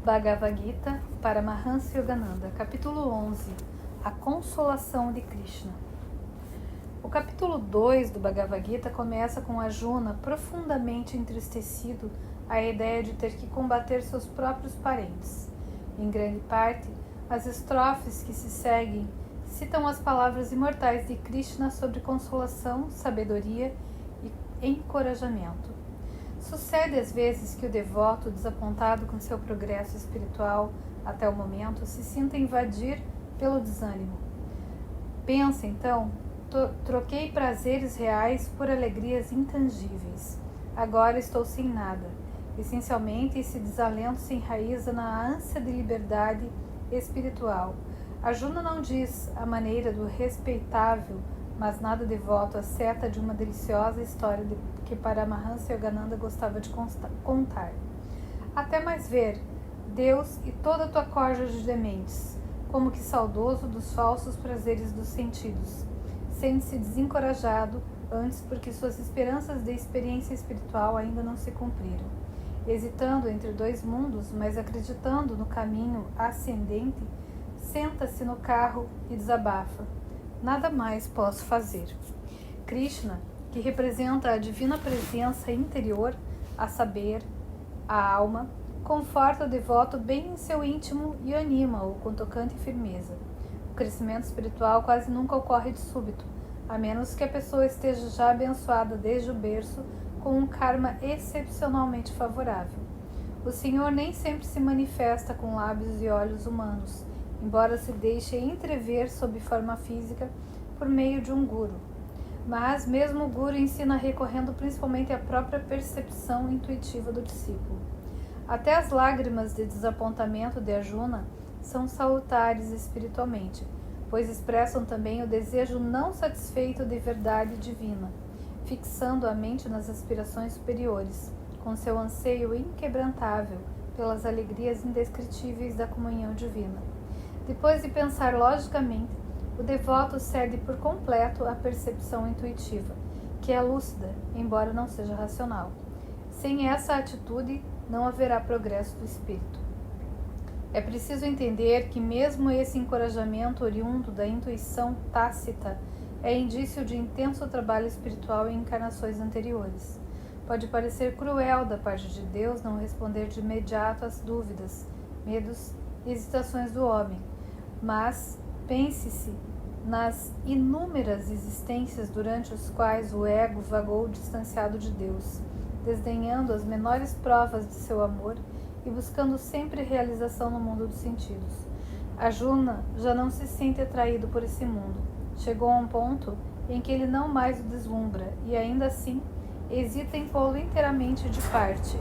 Bhagavad Gita, Paramahansa Yogananda, capítulo 11, A Consolação de Krishna. O capítulo 2 do Bhagavad Gita começa com Arjuna profundamente entristecido à ideia de ter que combater seus próprios parentes. Em grande parte, as estrofes que se seguem citam as palavras imortais de Krishna sobre consolação, sabedoria e encorajamento. Sucede às vezes que o devoto, desapontado com seu progresso espiritual até o momento, se sinta invadir pelo desânimo. Pensa então, troquei prazeres reais por alegrias intangíveis. Agora estou sem nada. Essencialmente, esse desalento se enraiza na ânsia de liberdade espiritual. Arjuna não diz à maneira do respeitável, mas nada devoto, a seta de uma deliciosa história que Paramahansa Yogananda gostava de contar. Até mais ver, Deus e toda a tua corja de dementes, como que saudoso dos falsos prazeres dos sentidos. Sente-se desencorajado antes porque suas esperanças de experiência espiritual ainda não se cumpriram. Hesitando entre dois mundos, mas acreditando no caminho ascendente, senta-se no carro e desabafa. Nada mais posso fazer. Krishna, que representa a divina presença interior, a saber, a alma, conforta o devoto bem em seu íntimo e anima-o com tocante firmeza. O crescimento espiritual quase nunca ocorre de súbito, a menos que a pessoa esteja já abençoada desde o berço com um karma excepcionalmente favorável. O Senhor nem sempre se manifesta com lábios e olhos humanos, embora se deixe entrever sob forma física por meio de um guru. Mas mesmo o guru ensina recorrendo principalmente à própria percepção intuitiva do discípulo. Até as lágrimas de desapontamento de Arjuna são salutares espiritualmente, pois expressam também o desejo não satisfeito de verdade divina, fixando a mente nas aspirações superiores, com seu anseio inquebrantável pelas alegrias indescritíveis da comunhão divina. Depois de pensar logicamente, o devoto cede por completo à percepção intuitiva, que é lúcida, embora não seja racional. Sem essa atitude, não haverá progresso do espírito. É preciso entender que mesmo esse encorajamento oriundo da intuição tácita é indício de intenso trabalho espiritual em encarnações anteriores. Pode parecer cruel da parte de Deus não responder de imediato às dúvidas, medos e hesitações do homem, mas pense-se nas inúmeras existências durante as quais o ego vagou distanciado de Deus, desdenhando as menores provas de seu amor e buscando sempre realização no mundo dos sentidos. Arjuna já não se sente atraído por esse mundo. Chegou a um ponto em que ele não mais o deslumbra e, ainda assim, hesita em pô-lo inteiramente de parte.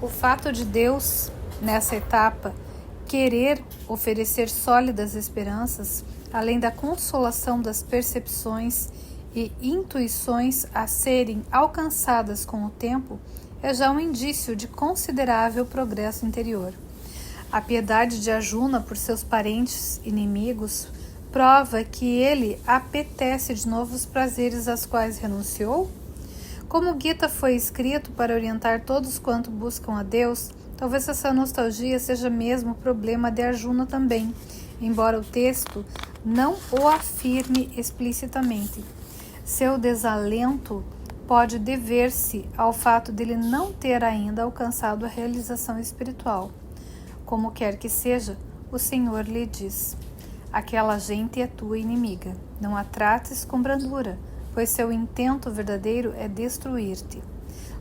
O fato de Deus, nessa etapa, querer oferecer sólidas esperanças, além da consolação das percepções e intuições a serem alcançadas com o tempo, é já um indício de considerável progresso interior. A piedade de Arjuna por seus parentes inimigos prova que ele apetece de novos prazeres aos quais renunciou? Como o Gita foi escrito para orientar todos quanto buscam a Deus, talvez essa nostalgia seja mesmo problema de Arjuna também, embora o texto não o afirme explicitamente. Seu desalento pode dever-se ao fato de ele não ter ainda alcançado a realização espiritual. Como quer que seja, o Senhor lhe diz: aquela gente é tua inimiga, não a trates com brandura, pois seu intento verdadeiro é destruir-te.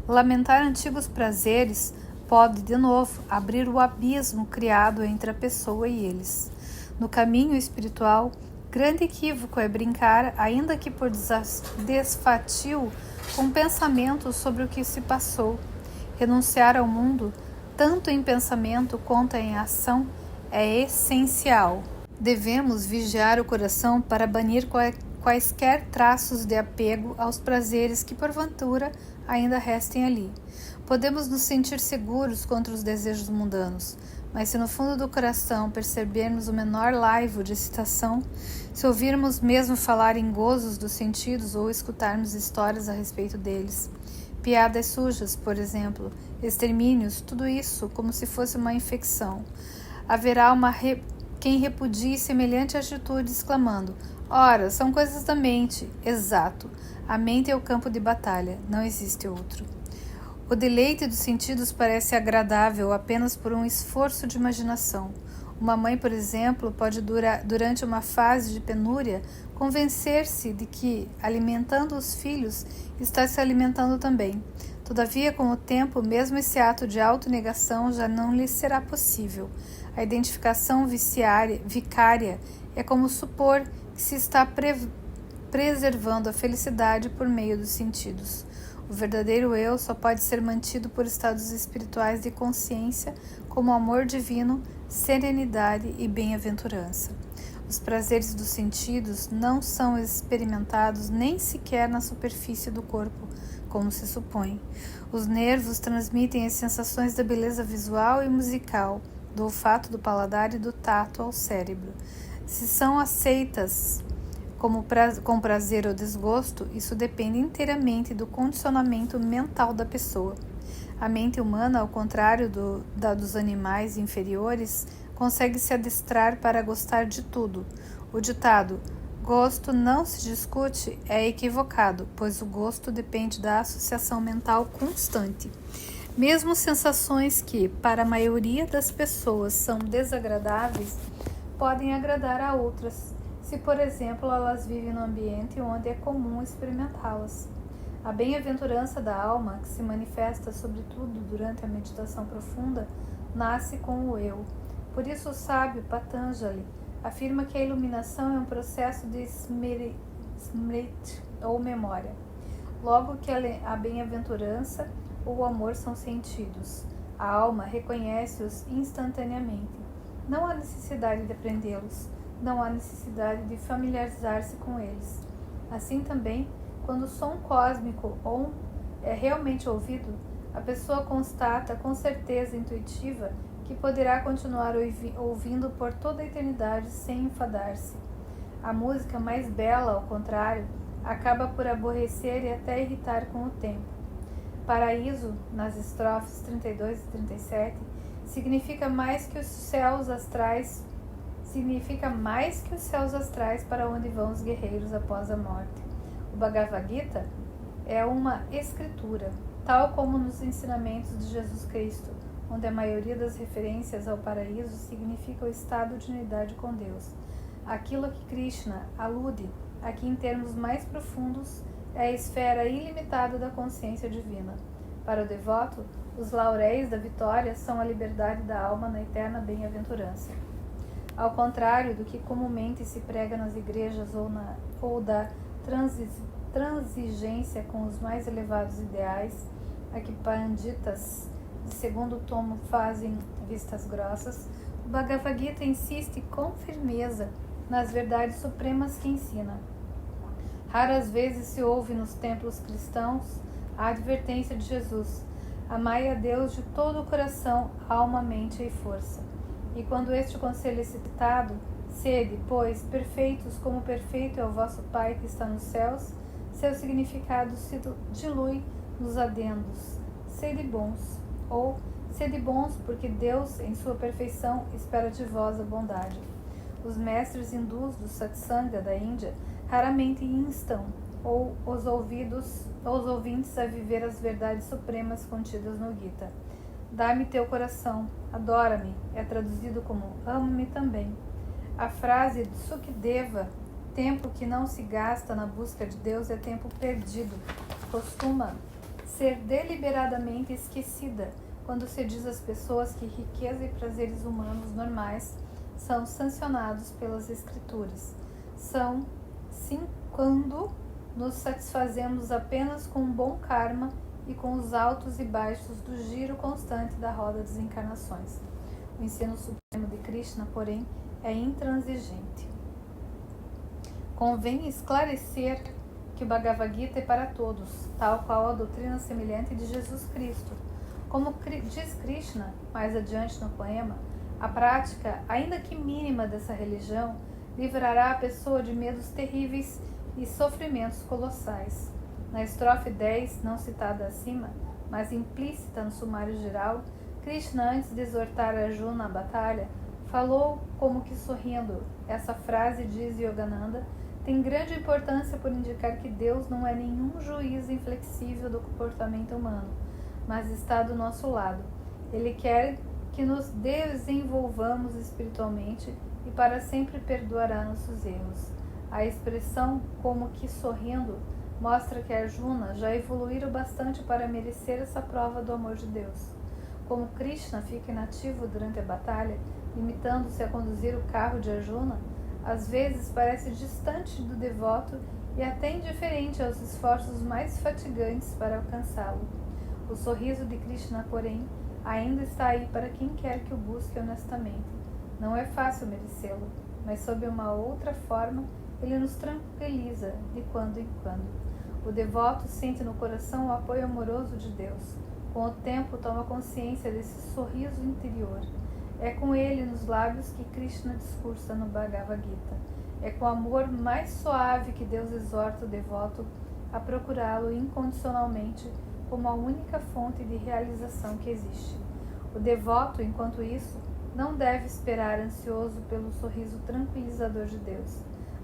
Lamentar antigos prazeres pode, de novo, abrir o abismo criado entre a pessoa e eles. No caminho espiritual, grande equívoco é brincar, ainda que por desfatio, com pensamentos sobre o que se passou. Renunciar ao mundo, tanto em pensamento quanto em ação, é essencial. Devemos vigiar o coração para banir quaisquer traços de apego aos prazeres que, porventura, ainda restem ali. Podemos nos sentir seguros contra os desejos mundanos, mas se no fundo do coração percebermos o menor laivo de excitação, se ouvirmos mesmo falar em gozos dos sentidos ou escutarmos histórias a respeito deles, Piadas sujas, por exemplo, extermínios, tudo isso como se fosse uma infecção. Haverá quem repudie semelhante atitude, exclamando: ora, são coisas da mente. Exato. A mente é o campo de batalha, não existe outro. O deleite dos sentidos parece agradável apenas por um esforço de imaginação. Uma mãe, por exemplo, pode durante uma fase de penúria convencer-se de que, alimentando os filhos, está se alimentando também. Todavia, com o tempo, mesmo esse ato de autonegação já não lhe será possível. A identificação vicária é como supor que se está preservando a felicidade por meio dos sentidos. O verdadeiro eu só pode ser mantido por estados espirituais de consciência, como amor divino, serenidade e bem-aventurança. Os prazeres dos sentidos não são experimentados nem sequer na superfície do corpo, como se supõe. Os nervos transmitem as sensações da beleza visual e musical, do olfato, do paladar e do tato ao cérebro. Se são aceitas com prazer ou desgosto, isso depende inteiramente do condicionamento mental da pessoa. A mente humana, ao contrário dos animais inferiores, consegue se adestrar para gostar de tudo. O ditado "gosto não se discute" é equivocado, pois o gosto depende da associação mental constante. Mesmo sensações que, para a maioria das pessoas, são desagradáveis, podem agradar a outras, se, por exemplo, elas vivem num ambiente onde é comum experimentá-las. A bem-aventurança da alma, que se manifesta sobretudo durante a meditação profunda, nasce com o eu. Por isso o sábio Patanjali afirma que a iluminação é um processo de smriti, ou memória. Logo que a bem-aventurança ou o amor são sentidos, a alma reconhece-os instantaneamente. Não há necessidade de aprendê-los, não há necessidade de familiarizar-se com eles. Assim também, quando o som cósmico é realmente ouvido, a pessoa constata com certeza intuitiva que poderá continuar ouvindo por toda a eternidade sem enfadar-se. A música mais bela, ao contrário, acaba por aborrecer e até irritar com o tempo. Paraíso, nas estrofes 32 e 37, significa mais que os céus astrais para onde vão os guerreiros após a morte. O Bhagavad Gita é uma escritura, tal como nos ensinamentos de Jesus Cristo, onde a maioria das referências ao paraíso significa o estado de unidade com Deus. Aquilo a que Krishna alude, aqui em termos mais profundos, é a esfera ilimitada da consciência divina. Para o devoto, os lauréis da vitória são a liberdade da alma na eterna bem-aventurança. Ao contrário do que comumente se prega nas igrejas ou da transigência com os mais elevados ideais, a que panditas de segundo tomo fazem vistas grossas, o Bhagavad Gita insiste com firmeza nas verdades supremas que ensina. Raras vezes se ouve nos templos cristãos a advertência de Jesus: amai a Deus de todo o coração, alma, mente e força. E quando este conselho é citado, sede, pois, perfeitos como perfeito é o vosso Pai que está nos céus, seu significado se dilui nos adendos: sede bons, ou sede bons porque Deus, em sua perfeição, espera de vós a bondade. Os mestres hindus do satsanga da Índia raramente instam os ouvintes a viver as verdades supremas contidas no Gita. Dá-me teu coração, adora-me, é traduzido como ama-me também. A frase de Sukadeva, tempo que não se gasta na busca de Deus é tempo perdido, costuma ser deliberadamente esquecida quando se diz às pessoas que riqueza e prazeres humanos normais são sancionados pelas Escrituras. São, sim, quando nos satisfazemos apenas com um bom karma e com os altos e baixos do giro constante da roda das encarnações. O ensino supremo de Krishna, porém, é intransigente. Convém esclarecer que o Bhagavad Gita é para todos, tal qual a doutrina semelhante de Jesus Cristo. Como diz Krishna, mais adiante no poema, a prática, ainda que mínima, dessa religião livrará a pessoa de medos terríveis e sofrimentos colossais. Na estrofe 10, não citada acima, mas implícita no sumário geral, Krishna, antes de exortar Arjuna à batalha, falou como que sorrindo. Essa frase, diz Yogananda, tem grande importância por indicar que Deus não é nenhum juiz inflexível do comportamento humano, mas está do nosso lado. Ele quer que nos desenvolvamos espiritualmente e para sempre perdoará nossos erros. A expressão como que sorrindo mostra que Arjuna já evoluíram bastante para merecer essa prova do amor de Deus. Como Krishna fica inativo durante a batalha, limitando-se a conduzir o carro de Arjuna, às vezes parece distante do devoto e até indiferente aos esforços mais fatigantes para alcançá-lo. O sorriso de Krishna, porém, ainda está aí para quem quer que o busque honestamente. Não é fácil merecê-lo, mas sob uma outra forma, ele nos tranquiliza de quando em quando. O devoto sente no coração o apoio amoroso de Deus. Com o tempo, toma consciência desse sorriso interior. É com ele nos lábios que Krishna discursa no Bhagavad Gita. É com amor mais suave que Deus exorta o devoto a procurá-lo incondicionalmente como a única fonte de realização que existe. O devoto, enquanto isso, não deve esperar ansioso pelo sorriso tranquilizador de Deus,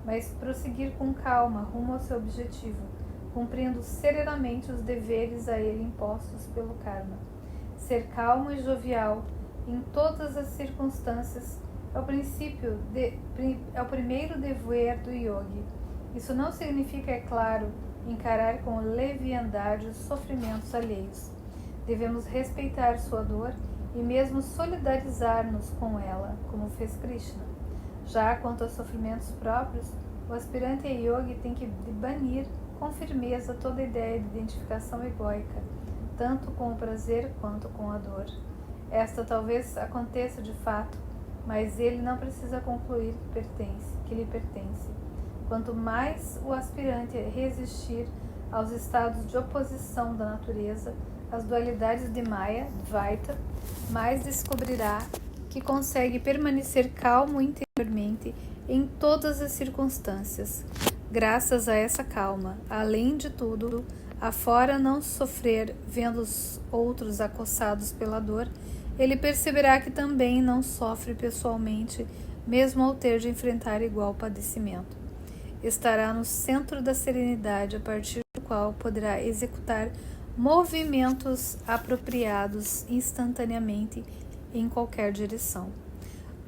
mas prosseguir com calma rumo ao seu objetivo, cumprindo serenamente os deveres a ele impostos pelo karma. Ser calmo e jovial em todas as circunstâncias é o primeiro dever do yogi. Isso não significa, é claro, encarar com leviandade os sofrimentos alheios. Devemos respeitar sua dor e mesmo solidarizar-nos com ela, como fez Krishna. Já quanto aos sofrimentos próprios, o aspirante a yogi tem que banir com firmeza toda ideia de identificação egóica, tanto com o prazer quanto com a dor. Esta talvez aconteça de fato, mas ele não precisa concluir que lhe pertence. Quanto mais o aspirante resistir aos estados de oposição da natureza, às dualidades de Maya, Dvaita, mais descobrirá que consegue permanecer calmo interiormente em todas as circunstâncias. Graças a essa calma, além de tudo, afora não sofrer vendo os outros acossados pela dor, ele perceberá que também não sofre pessoalmente, mesmo ao ter de enfrentar igual padecimento. Estará no centro da serenidade, a partir do qual poderá executar movimentos apropriados instantaneamente em qualquer direção.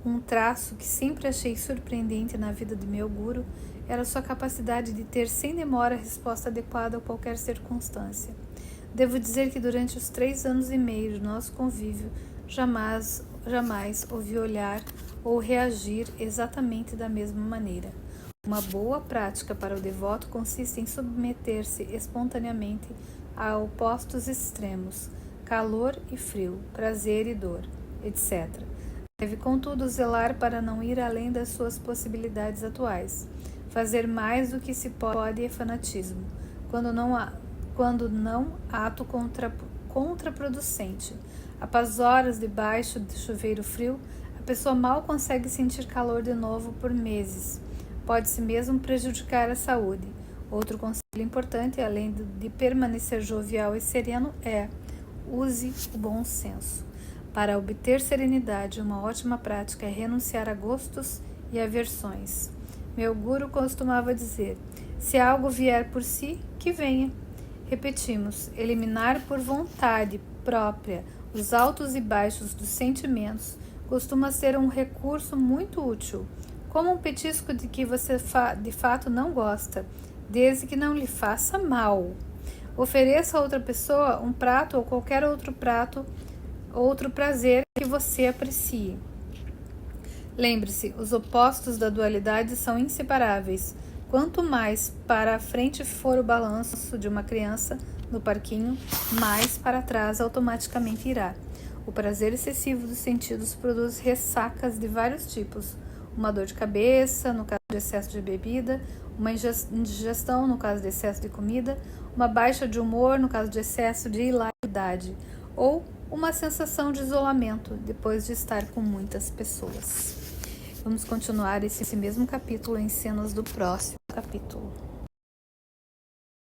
Um traço que sempre achei surpreendente na vida de meu guru era sua capacidade de ter sem demora a resposta adequada a qualquer circunstância. Devo dizer que durante os 3 anos e meio de nosso convívio, jamais ouvi olhar ou reagir exatamente da mesma maneira. Uma boa prática para o devoto consiste em submeter-se espontaneamente a opostos extremos, calor e frio, prazer e dor, etc. Deve, contudo, zelar para não ir além das suas possibilidades atuais. Fazer mais do que se pode é fanatismo, quando não ato contraproducente. Após horas debaixo de chuveiro frio, a pessoa mal consegue sentir calor de novo por meses. Pode-se mesmo prejudicar a saúde. Outro conselho importante, além de permanecer jovial e sereno, é: use o bom senso. Para obter serenidade, uma ótima prática é renunciar a gostos e aversões. Meu guru costumava dizer: se algo vier por si, que venha. Repetimos: eliminar por vontade própria os altos e baixos dos sentimentos costuma ser um recurso muito útil, como um petisco de que você de fato não gosta, desde que não lhe faça mal. Ofereça a outra pessoa um prato ou qualquer outro prazer que você aprecie. Lembre-se, os opostos da dualidade são inseparáveis. Quanto mais para a frente for o balanço de uma criança no parquinho, mais para trás automaticamente irá. O prazer excessivo dos sentidos produz ressacas de vários tipos. Uma dor de cabeça, no caso de excesso de bebida, uma indigestão, no caso de excesso de comida, uma baixa de humor, no caso de excesso de hilaridade, ou uma sensação de isolamento, depois de estar com muitas pessoas. Vamos continuar esse mesmo capítulo em cenas do próximo capítulo.